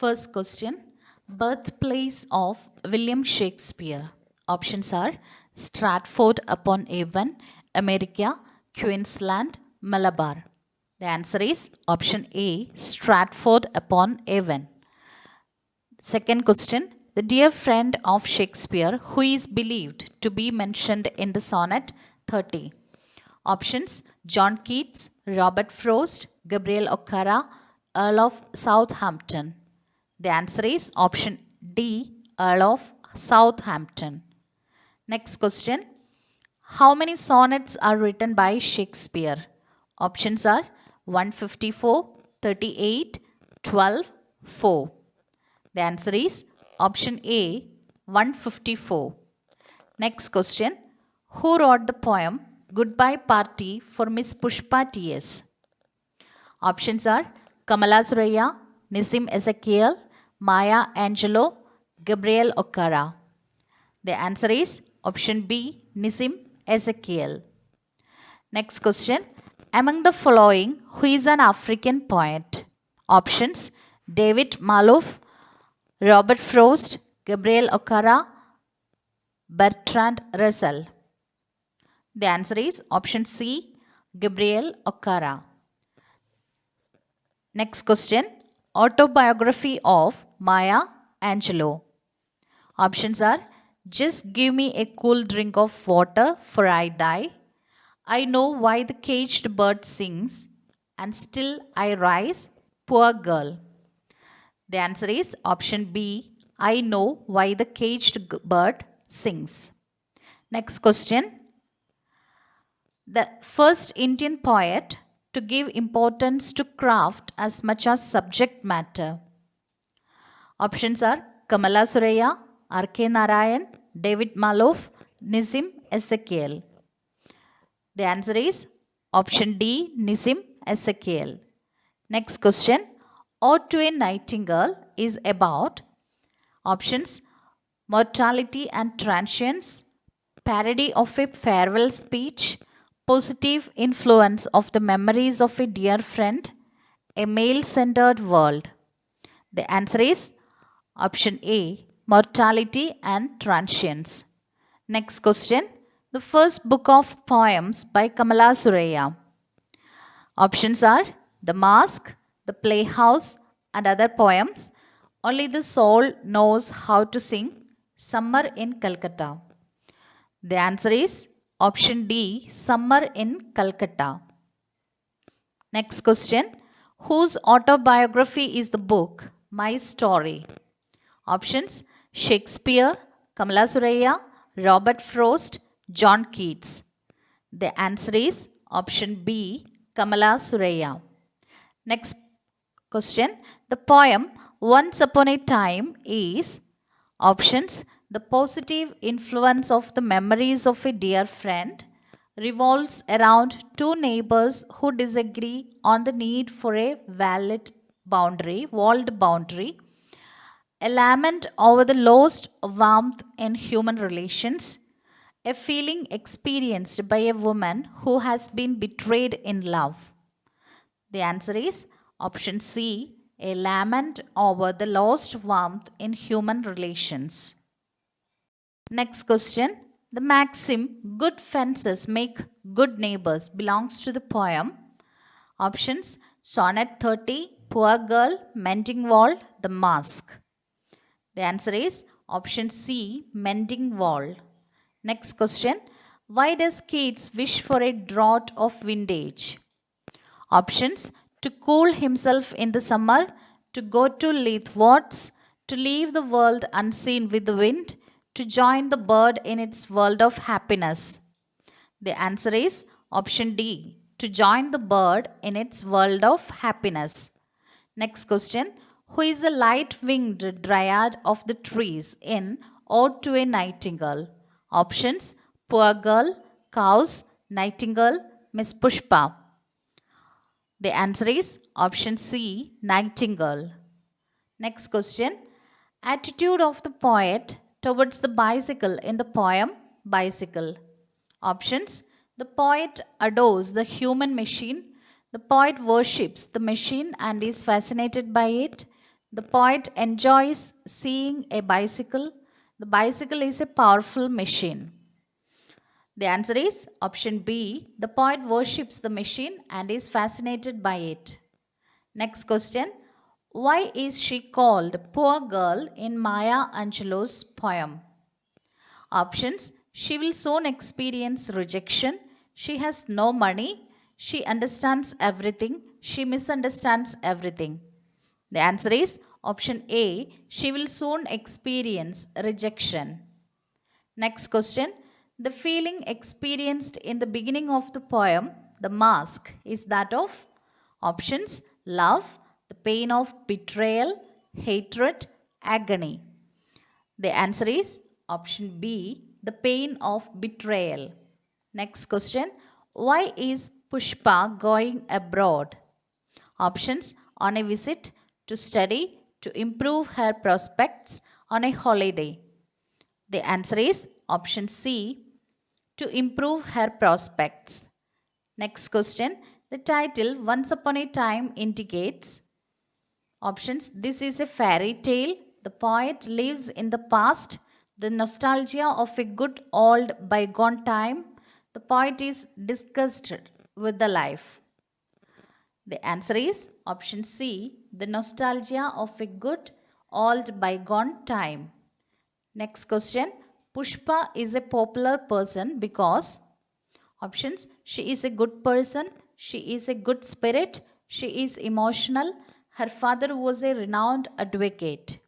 First question. Birthplace of William Shakespeare. Options are Stratford upon Avon, America, Queensland, Malabar. The answer is option A, Stratford upon Avon. Second question. The dear friend of Shakespeare who is believed to be mentioned in the sonnet 30. Options John Keats, Robert Frost, Gabriel O'Hara, Earl of Southampton. The answer is option D, Earl of Southampton. Next question. How many sonnets are written by Shakespeare? Options are 154, 38, 12, 4. The answer is option A, 154. Next question. Who wrote the poem Goodbye Party for Miss Pushpa T.S.? Options are Kamala Suraya, Nissim Ezekiel, Maya Angelou, Gabriel O'Hara. The answer is option B, Nissim Ezekiel. Next question. Among the following, who is an African poet? Options David Malouf, Robert Frost, Gabriel O'Hara, Bertrand Russell. The answer is option C, Gabriel O'Hara. Next question. Autobiography of Maya Angelou. Options are Just give me a cool drink of water for I die. I know why the caged bird sings and still I rise, poor girl. The answer is option B, I know why the caged bird sings. Next question. The first Indian poet to give importance to craft as much as subject matter. Options are Kamala Suraya, R.K. Narayan, David Malouf, Nissim Ezekiel. The answer is option D, Nissim Ezekiel. Next question. Ode to a Nightingale is about options mortality and transience, parody of a farewell speech, positive influence of the memories of a dear friend, a male-centered world. The answer is option A, mortality and transience. Next question. The first book of poems by Kamala Suraya. Options are The Mask, The Playhouse, and other poems. Only the Soul Knows How to Sing, Summer in Calcutta. The answer is option D, Summer in Calcutta. Next question. Whose autobiography is the book My Story? Options Shakespeare, Kamala Suraya, Robert Frost, John Keats. The answer is option B, Kamala Suraya. Next question. The poem Once Upon a Time is options the positive influence of the memories of a dear friend revolves around two neighbors who disagree on the need for a walled boundary, a lament over the lost warmth in human relations, a feeling experienced by a woman who has been betrayed in love. The answer is option C, a lament over the lost warmth in human relations. Next question. The maxim, good fences make good neighbors, belongs to the poem. Options Sonnet 30, Poor Girl, Mending Wall, The Mask. The answer is option C, Mending Wall. Next question. Why does Keats wish for a draught of windage? Options to cool himself in the summer, to go to Leithwards, to leave the world unseen with the wind, to join the bird in its world of happiness. The answer is option D, to join the bird in its world of happiness. Next question. Who is the light-winged dryad of the trees in Ode to a Nightingale? Options Poor Girl, Cows, Nightingale, Miss Pushpa. The answer is option C, Nightingale. Next question. Attitude of the poet towards the bicycle in the poem Bicycle. Options. The poet adores the human machine. The poet worships the machine and is fascinated by it. The poet enjoys seeing a bicycle. The bicycle is a powerful machine. The answer is option B. The poet worships the machine and is fascinated by it. Next question. Why is she called poor girl in Maya Angelou's poem? Options. She will soon experience rejection. She has no money. She understands everything. She misunderstands everything. The answer is option A. She will soon experience rejection. Next question. The feeling experienced in the beginning of the poem, The Mask, is that of options love, the pain of betrayal, hatred, agony. The answer is option B, the pain of betrayal. Next question. Why is Pushpa going abroad? Options on a visit, to study, to improve her prospects, on a holiday. The answer is option C, to improve her prospects. Next question. The title Once Upon a Time indicates options. This is a fairy tale. The poet lives in the past. The nostalgia of a good old bygone time. The poet is disgusted with the life. The answer is option C, the nostalgia of a good old bygone time. Next question. Pushpa is a popular person because options. She is a good person. She is a good spirit. She is emotional. Her father was a renowned advocate.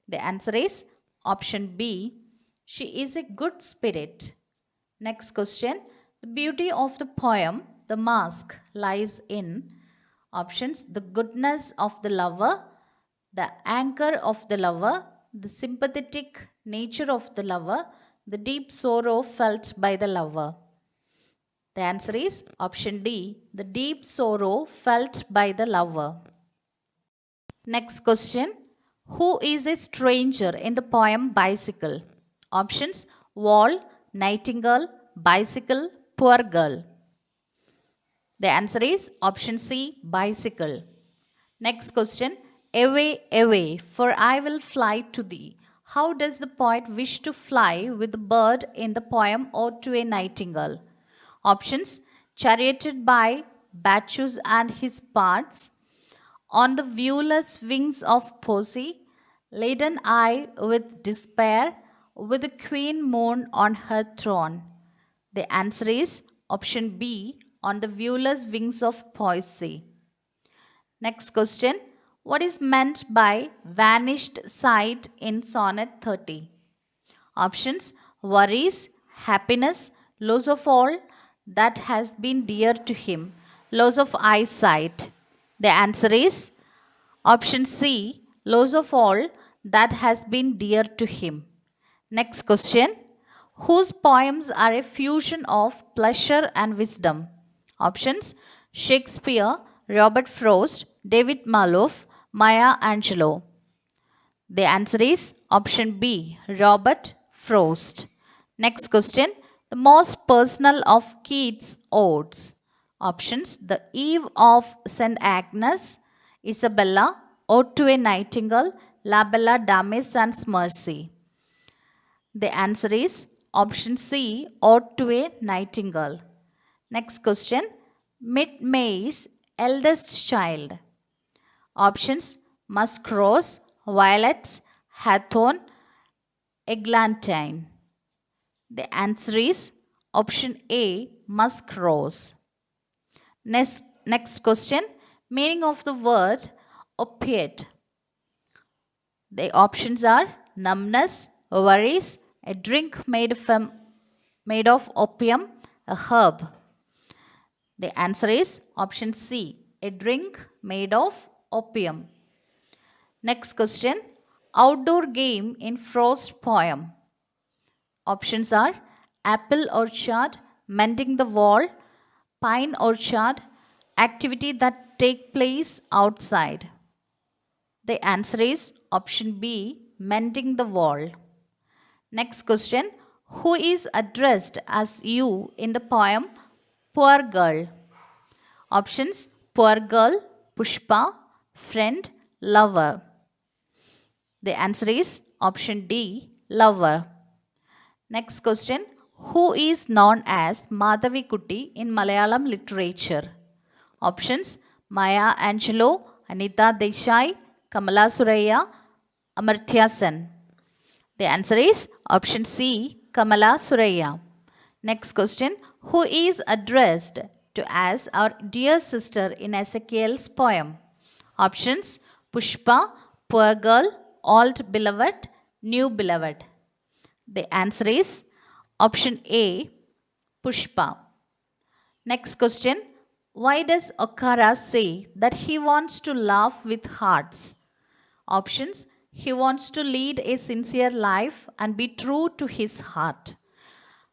The answer is option B. She is a good spirit. Next question. The beauty of the poem, The Mask, lies in options. The goodness of the lover, the anchor of the lover, the sympathetic nature of the lover, the deep sorrow felt by the lover. The answer is option D, the deep sorrow felt by the lover. Next question. Who is a stranger in the poem Bicycle? Options wall, nightingale, bicycle, poor girl. The answer is option C, bicycle. Next question. Away, away, for I will fly to thee. How does the poet wish to fly with the bird in the poem Ode to a Nightingale? Options charioted by Bacchus and his parts, on the viewless wings of poesy, laden I with despair, with the queen moon on her throne. The answer is option B, on the viewless wings of poesy. Next question. What is meant by vanished sight in sonnet 30? Options worries, happiness, loss of all that has been dear to him, loss of eyesight. The answer is option C, loss of all that has been dear to him. Next question. Whose poems are a fusion of pleasure and wisdom? Options Shakespeare, Robert Frost, David Maloof, Maya Angelou. The answer is option B, Robert Frost. Next question. The most personal of Keats' odes. Options The Eve of St. Agnes, Isabella, Ode to a Nightingale, La Bella Dame sans Mercy. The answer is option C, Ode to a Nightingale. Next question. Mid May's eldest child. Options Musk Rose, Violets, Hawthorn, Eglantine. The answer is option A, Musk Rose. Next question. Meaning of the word opiate. The options are numbness, worries, a drink made of opium, a herb. The answer is option C, a drink made of opium. Next question. Outdoor game in Frost poem. Options are apple orchard, mending the wall, pine orchard, activity that take place outside. The answer is option B, mending the wall. Next question. Who is addressed as you in the poem Poor Girl? Options Poor Girl, Pushpa, Friend, Lover. The answer is option D, lover. Next question. Who is known as Madhavi Kutti in Malayalam literature? Options: Maya Angelou, Anita Desai, Kamala Suraya, Amartya Sen. The answer is option C, Kamala Suraya. Next question. Who is addressed to as our dear sister in Ezekiel's poem? Options: Pushpa, poor girl, old beloved, new beloved. The answer is option A, Pushpa. Next question. Why does Okara say that he wants to laugh with hearts? Options: he wants to lead a sincere life and be true to his heart.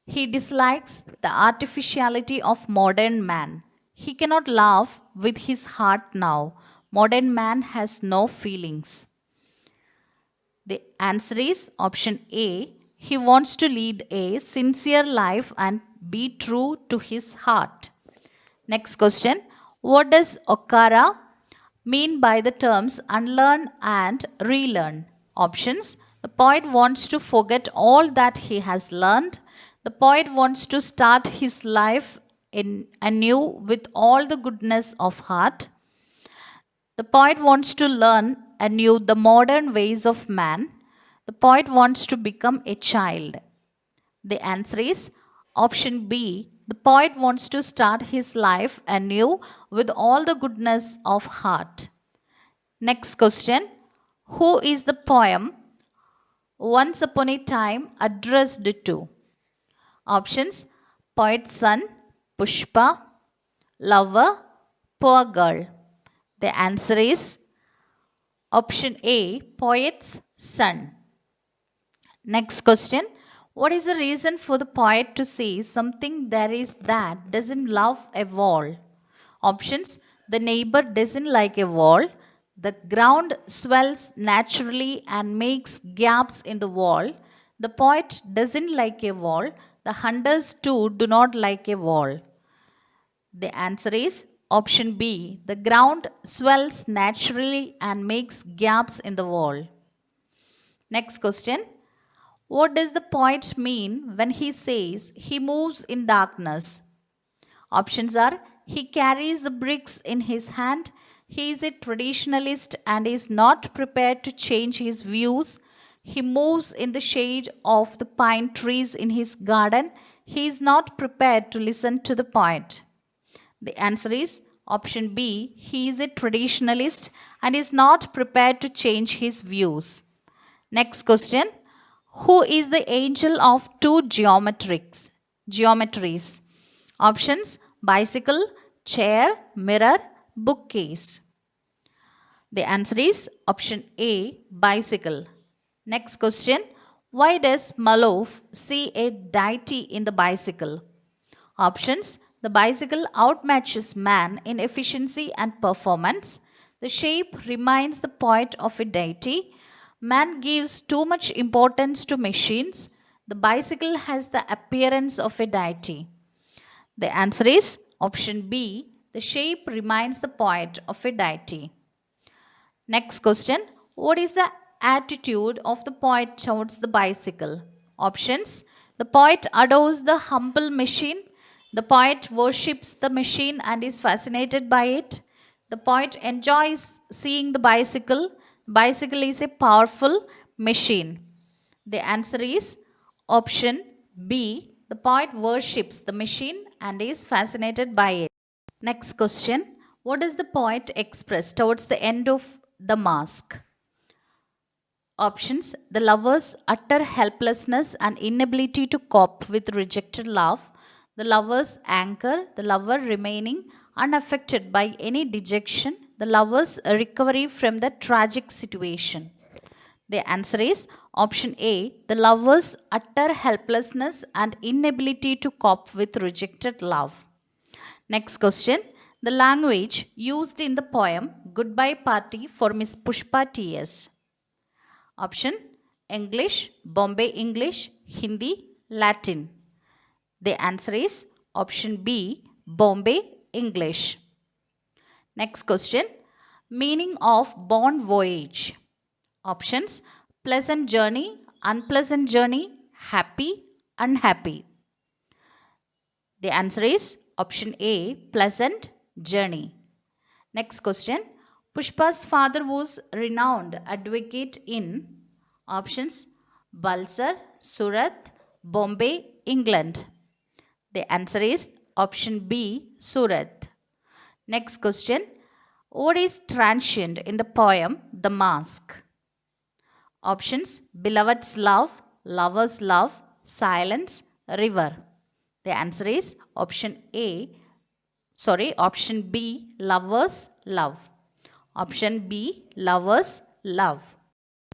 He dislikes the artificiality of modern man. He cannot laugh with his heart now. Modern man has no feelings. The answer is option A. He wants to lead a sincere life and be true to his heart. Next question. What does Okara mean by the terms unlearn and relearn? Options: the poet wants to forget all that he has learned. The poet wants to start his life anew with all the goodness of heart. The poet wants to learn anew the modern ways of man. The poet wants to become a child. The answer is option B. The poet wants to start his life anew with all the goodness of heart. Next question. Who is the poem Once Upon a Time addressed to? Options: poet's son, Pushpa, lover, poor girl. The answer is option A, poet's son. Next question. What is the reason for the poet to say something there is that doesn't love a wall? Options: the neighbor doesn't like a wall. The ground swells naturally and makes gaps in the wall. The poet doesn't like a wall. The hunters too do not like a wall. The answer is option B. The ground swells naturally and makes gaps in the wall. Next question. What does the poet mean when he says he moves in darkness? Options are: he carries the bricks in his hand, he is a traditionalist and is not prepared to change his views, he moves in the shade of the pine trees in his garden, he is not prepared to listen to the poet. The answer is option B. He is a traditionalist and is not prepared to change his views. Next question. Who is the angel of two geometries? Options: bicycle, chair, mirror, bookcase. The answer is option A, bicycle. Next question. Why does Malov see a deity in the bicycle? Options: the bicycle outmatches man in efficiency and performance. The shape reminds the poet of a deity. Man gives too much importance to machines. The bicycle has the appearance of a deity. The answer is option B. The shape reminds the poet of a deity. Next question. What is the attitude of the poet towards the bicycle? Options: the poet adores the humble machine. The poet worships the machine and is fascinated by it. The poet enjoys seeing the bicycle. Bicycle is a powerful machine. The answer is option B. The poet worships the machine and is fascinated by it. Next question. What does the poet express towards the end of the masque? Options: the lover's utter helplessness and inability to cope with rejected love, the lover's anger, the lover remaining unaffected by any dejection, the lover's recovery from the tragic situation. The answer is option A. The lover's utter helplessness and inability to cope with rejected love. Next question. The language used in the poem Goodbye Party for Miss Pushpa T.S. Option: English, Bombay English, Hindi, Latin. The answer is option B. Bombay English. Next question. Meaning of Bon Voyage. Options: pleasant journey, unpleasant journey, happy, unhappy. The answer is option A, pleasant journey. Next question. Pushpa's father was renowned advocate in options Balsar, Surat, Bombay, England. The answer is option B, Surat. Next question. What is transient in the poem The Mask? Options beloved's love, lover's love, silence, river. The answer is option B, lover's love. Option B, lover's love.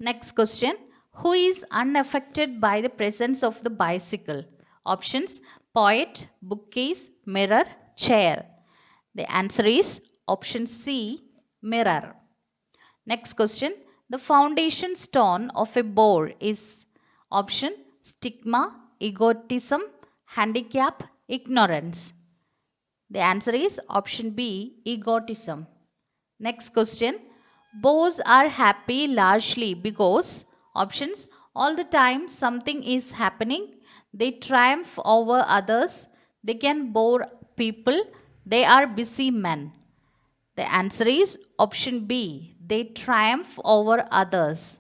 Next question. Who is unaffected by the presence of the bicycle? Options poet, bookcase, mirror, chair. The answer is option C, mirror. Next question. The foundation stone of a bore is option stigma, egotism, handicap, ignorance. The answer is option B, egotism. Next question. Bores are happy largely because options all the time something is happening, they triumph over others, they can bore people, they are busy men. The answer is option B, they triumph over others.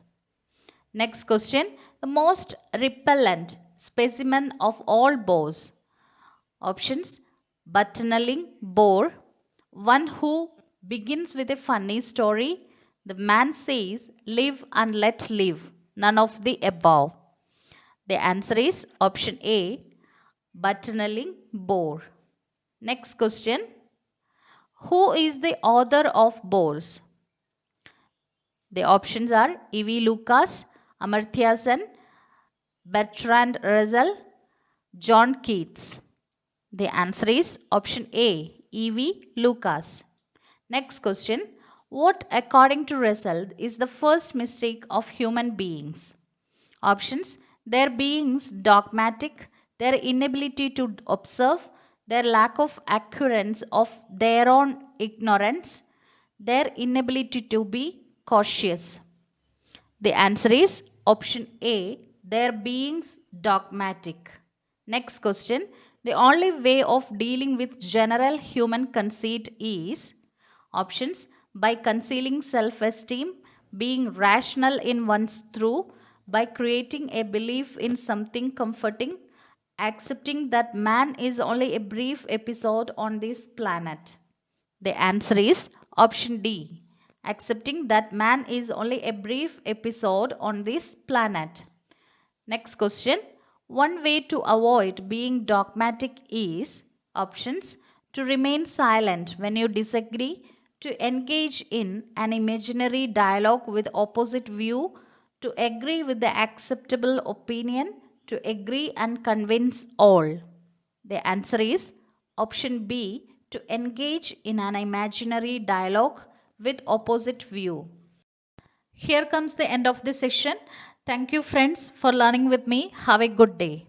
Next question. The most repellent specimen of all bores. Options buttoning bore, one who begins with a funny story, the man says live and let live, none of the above. The answer is option A, buttoning bore. Next question. Who is the author of bores? The options are E.V. Lucas, Amartya Sen, Bertrand Russell, John Keats. The answer is option A, E.V. Lucas. Next question. What, according to Russell, is the first mistake of human beings? Options: their beings dogmatic, their inability to observe, their lack of accurance of their own ignorance, their inability to be cautious. The answer is option A, their beings dogmatic. Next question. The only way of dealing with general human conceit is options by concealing self-esteem, being rational in one's truth, by creating a belief in something comforting, accepting that man is only a brief episode on this planet. The answer is option D, accepting that man is only a brief episode on this planet. Next question. One way to avoid being dogmatic is options to remain silent when you disagree, to engage in an imaginary dialogue with opposite view, to agree with the acceptable opinion, to agree and convince all. The answer is option B, to engage in an imaginary dialogue with opposite view. Here comes the end of the session. Thank you friends for learning with me. Have a good day.